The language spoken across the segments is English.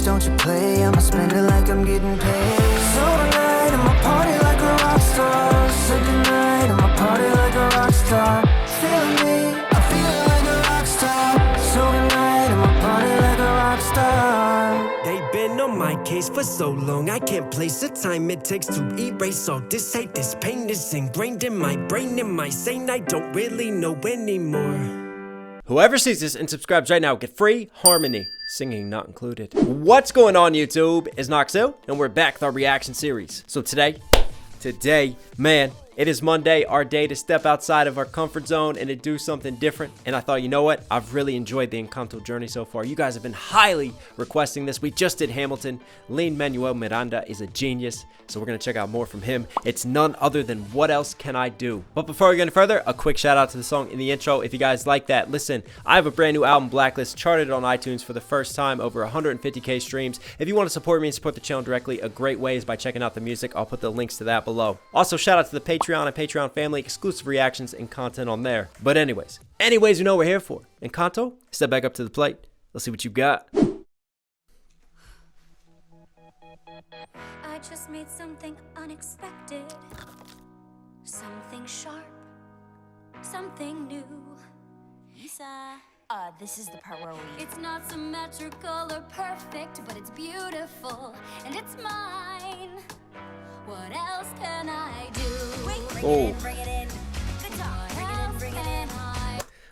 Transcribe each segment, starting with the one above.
don't you play, I'ma spend it like I'm getting paid. So tonight, I'ma party like a rock star. So tonight, I'ma party like a rock star. Feeling me, I'm feeling like a rock star. So tonight, I'ma party like a rock star. They've been on my case for so long, I can't place the time it takes to erase all this hate. This pain is ingrained in my brain. Am I sane? I don't really know anymore. Whoever sees this and subscribes right now get free harmony, singing not included. What's going on YouTube? It's Knox Hill, and we're back with our reaction series. So today, man, it is Monday, our day to step outside of our comfort zone and to do something different. And I thought, you know what? I've really enjoyed the Encanto journey so far. You guys have been highly requesting this. We just did Hamilton. Lin-Manuel Miranda is a genius, so we're going to check out more from him. It's none other than What Else Can I Do? But before we go any further, a quick shout out to the song in the intro. If you guys like that, listen, I have a brand new album, Blacklist, charted on iTunes for the first time, over 150K streams. If you want to support me and support the channel directly, a great way is by checking out the music. I'll put the links to that below. Also, shout out to the Patreon and Patreon family, exclusive reactions and content on there. But anyways, you know what we're here for. Encanto, step back up to the plate. Let's see what you got. I just made something unexpected, something sharp, something new. Lisa, this is the part where we... It's not symmetrical or perfect, but it's beautiful, and it's mine. What else can I do? Bring it in. Good talk. Bring it in.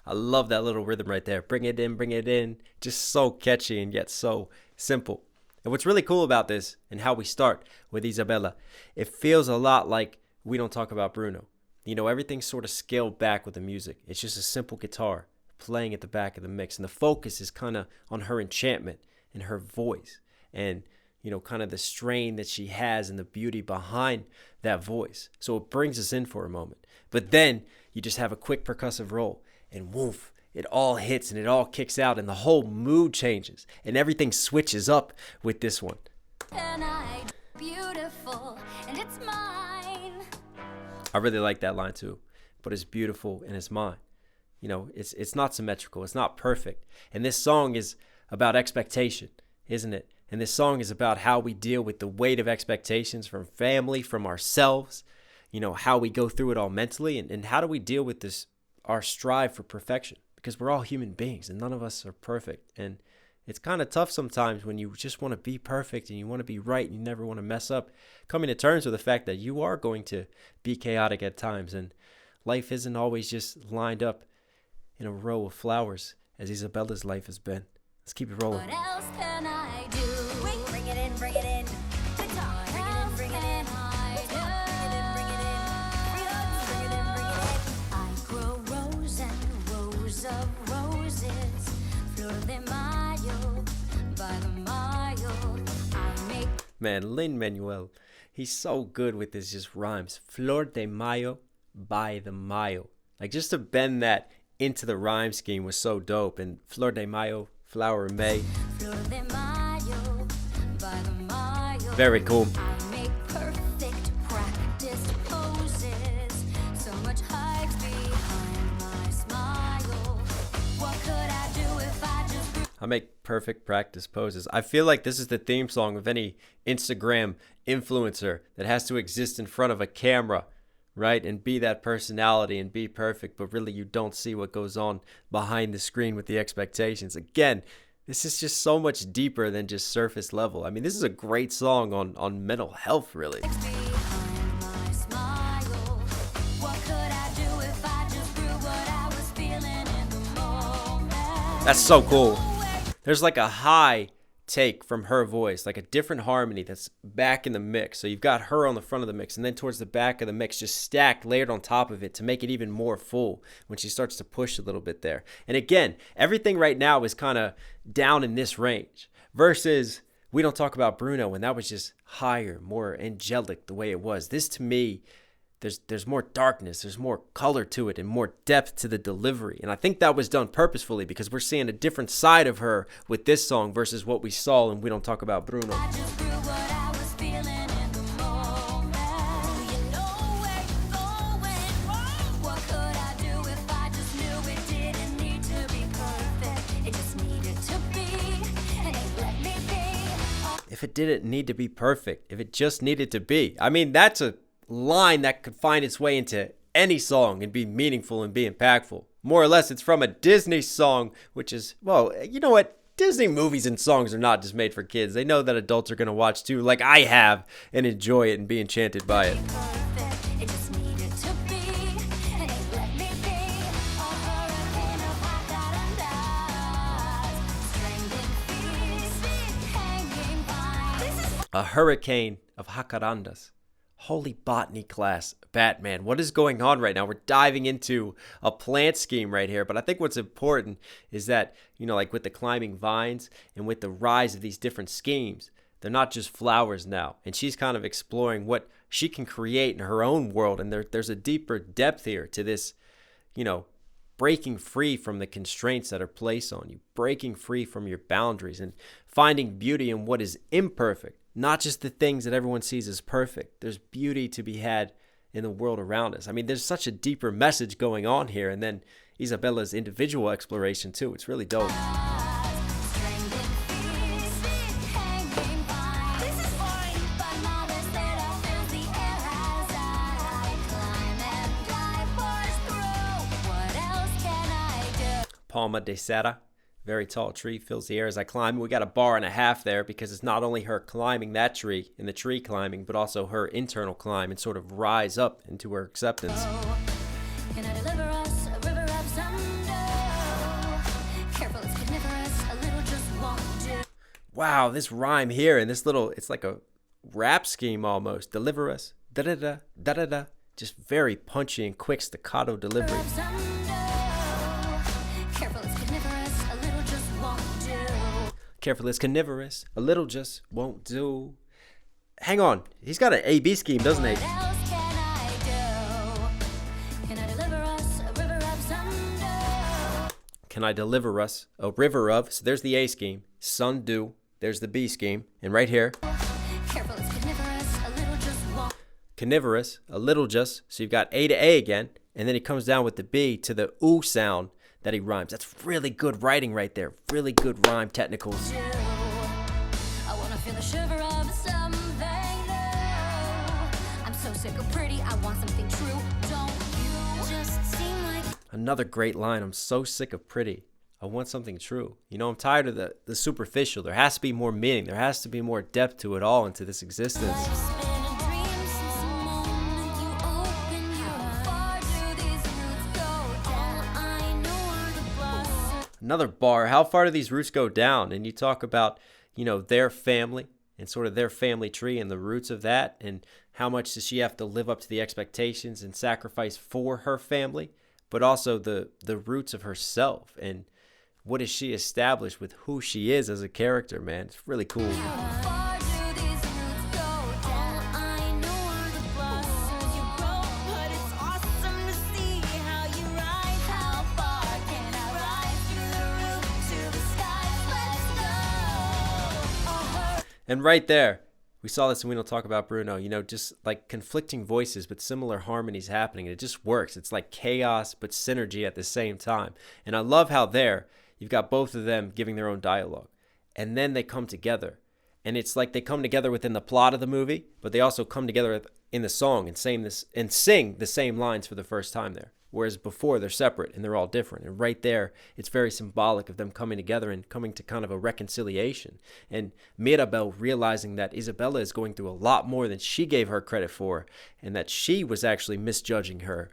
I love that little rhythm right there. Bring it in. Just so catchy and yet so simple. And what's really cool about this and how we start with Isabela, it feels a lot like We Don't Talk About Bruno. You know, everything's sort of scaled back with the music. It's just a simple guitar playing at the back of the mix. And the focus is kind of on her enchantment and her voice. And, you know, kind of the strain that she has and the beauty behind that voice. So it brings us in for a moment. But then you just have a quick percussive roll and woof. It all hits and it all kicks out and the whole mood changes and everything switches up with this one. Beautiful, and it's mine. I really like that line too, but it's beautiful and it's mine. You know, it's not symmetrical, it's not perfect. And this song is about expectation, isn't it? And this song is about how we deal with the weight of expectations from family, from ourselves, you know, how we go through it all mentally and how do we deal with this, our strive for perfection. Because we're all human beings and none of us are perfect. And it's kind of tough sometimes when you just want to be perfect and you want to be right and you never want to mess up. Coming to terms with the fact that you are going to be chaotic at times and life isn't always just lined up in a row of flowers as Isabela's life has been. Let's keep it rolling. What else can I do? Bring it in. Good talk. Bring it in. I grow rose and rows of roses, flor de mayo, by the mile. I make Man, Lin-Manuel, he's so good with his just rhymes. Flor de mayo, by the mile. Like just to bend that into the rhyme scheme was so dope. And Flor de mayo, flower in May. flor de mayo, by the mile. Very cool. I make perfect practiced poses, so much hype behind my smile. What could I do if I just grew? I make perfect practice poses. I feel like this is the theme song of any Instagram influencer that has to exist in front of a camera, right? And be that personality and be perfect, but really you don't see what goes on behind the screen with the expectations. Again, this is just so much deeper than just surface level. I mean, this is a great song on mental health, really. Behind my smile. What could I do if I just grew what I was feeling in the moment? That's so cool. There's like a high take from her voice, like a different harmony that's back in the mix. So you've got her on the front of the mix and then towards the back of the mix just stacked, layered on top of it to make it even more full when she starts to push a little bit there. And again, everything right now is kind of down in this range versus We Don't Talk About Bruno, and that was just higher, more angelic the way it was. This to me, there's more darkness, there's more color to it and more depth to the delivery. And I think that was done purposefully because we're seeing a different side of her with this song versus what we saw in We Don't Talk About Bruno. I just grew what I was feeling in the moment. Do you know where you're going? What could I do if I just knew it didn't need to be perfect? It just needed to be, and it let me be. if it didn't need to be perfect, if it just needed to be. I mean, that's a line that could find its way into any song and be meaningful and be impactful. More or less, it's from a Disney song, which is, well, you know what? Disney movies and songs are not just made for kids. They know that adults are going to watch too, like I have, and enjoy it and be enchanted by it. It just needed to be, and it let me be. A hurricane of hot strangling feet, hanging by. A hurricane of jacarandas. Holy botany class, Batman. What is going on right now? We're diving into a plant scheme right here. But I think what's important is that, you know, like with the climbing vines and with the rise of these different schemes, they're not just flowers now. And she's kind of exploring what she can create in her own world. And there's a deeper depth here to this, you know, breaking free from the constraints that are placed on you, breaking free from your boundaries and finding beauty in what is imperfect. Not just the things that everyone sees as perfect. There's beauty to be had in the world around us. I mean, there's such a deeper message going on here. And then Isabela's individual exploration, too. It's really dope. Palma de Serra. Very tall tree fills the air as I climb. We got a bar and a half there because it's not only her climbing that tree and the tree climbing, but also her internal climb and sort of rise up into her acceptance. Can I deliver us a river of thunder? Careful, it's carnivorous, a little just won't do. Wow, this rhyme here and this little, it's like a rap scheme almost. Deliver us, da-da-da, da-da-da. Just very punchy and quick staccato delivery. Careful, it's carnivorous. A little just won't do. Hang on. He's got an A-B scheme, doesn't he? What else can I do? Can I deliver us a river of thunder? Can I deliver us a river of? So there's the A scheme. Sun do. There's the B scheme. And right here. Careful, it's carnivorous, a little just won't. Carnivorous, a little just. So you've got A to A again. And then he comes down with the B to the ooh sound that he rhymes. That's really good writing right there. Really good rhyme technicals. I wanna feel the shiver of something new. I'm so sick of pretty, I want something true. Don't you just seem like Another great line. I'm so sick of pretty. I want something true. You know, I'm tired of the superficial. There has to be more meaning. There has to be more depth to it all, into this existence. life's been a dream since the moment you open your eyes. How far do these roots go down? I know are the blossoms. Another bar. How far do these roots go down? And you talk about, you know, their family and sort of their family tree and the roots of that, and how much does she have to live up to the expectations and sacrifice for her family, but also the roots of herself, and what has she established with who she is as a character, man. It's really cool. How far do these roots go down? I know are the blossoms you grow, but it's awesome to see how you rise. How far can I rise through the roof to the skies? Let's go. And right there, we saw this, and we don't talk about Bruno, you know, just like conflicting voices, but similar harmonies happening. And it just works. It's like chaos, but synergy at the same time. And I love how there, you've got both of them giving their own dialogue. And then they come together. And it's like they come together within the plot of the movie, but they also come together in the song and sing the same lines for the first time there. Whereas before, they're separate and they're all different. And right there, it's very symbolic of them coming together and coming to kind of a reconciliation. And Mirabel realizing that Isabela is going through a lot more than she gave her credit for, and that she was actually misjudging her.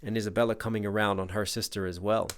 And Isabela coming around on her sister as well.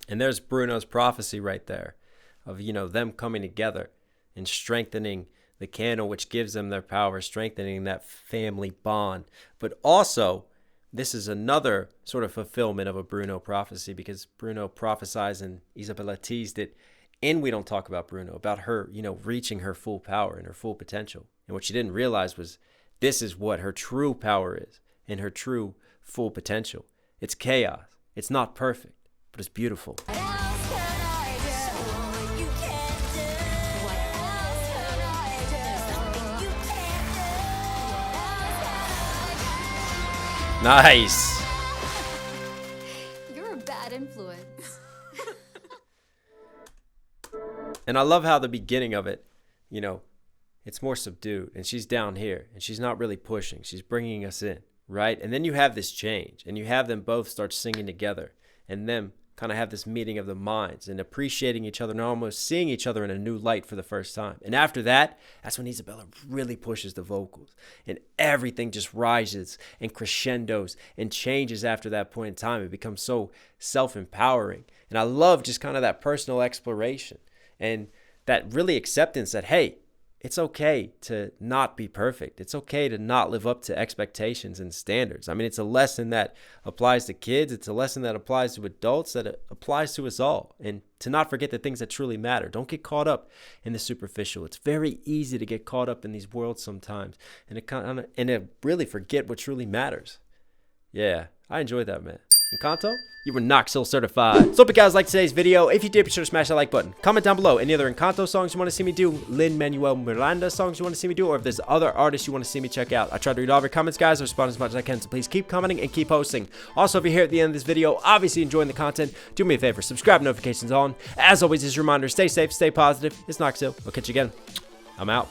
And there's Bruno's prophecy right there of, you know, them coming together and strengthening the candle, which gives them their power, strengthening that family bond. But also, this is another sort of fulfillment of a Bruno prophecy, because Bruno prophesies and Isabela teased it. And we don't talk about Bruno, about her, you know, reaching her full power and her full potential. And what she didn't realize was this is what her true power is and her true full potential. It's chaos. It's not perfect, but it's beautiful. What else can I do? What you can't do. What else can I do? Something you can't do. What else can I Nice. do? You're a bad influence. And I love how the beginning of it, you know, it's more subdued, and she's down here and she's not really pushing. She's bringing us in, right? And then you have this change and you have them both start singing together and them kind of have this meeting of the minds and appreciating each other and almost seeing each other in a new light for the first time. And after that, that's when Isabela really pushes the vocals and everything just rises and crescendos and changes after that point in time. It becomes so self-empowering. And I love just kind of that personal exploration and that really acceptance that, hey, it's okay to not be perfect. It's okay to not live up to expectations and standards. I mean, it's a lesson that applies to kids. It's a lesson that applies to adults, that it applies to us all. And to not forget the things that truly matter. Don't get caught up in the superficial. It's very easy to get caught up in these worlds sometimes and to really forget what truly matters. Yeah, I enjoyed that, man. Encanto, you were Knox Hill certified. So hope you guys liked today's video. If you did, be sure to smash that like button. Comment down below any other Encanto songs you want to see me do, Lin-Manuel Miranda songs you want to see me do, or if there's other artists you want to see me check out. I try to read all of your comments, guys. I respond as much as I can, so please keep commenting and keep posting. Also, if you're here at the end of this video, obviously enjoying the content, do me a favor, subscribe, notifications on. As always, as a reminder, stay safe, stay positive. It's Knox Hill. I'll catch you again. I'm out.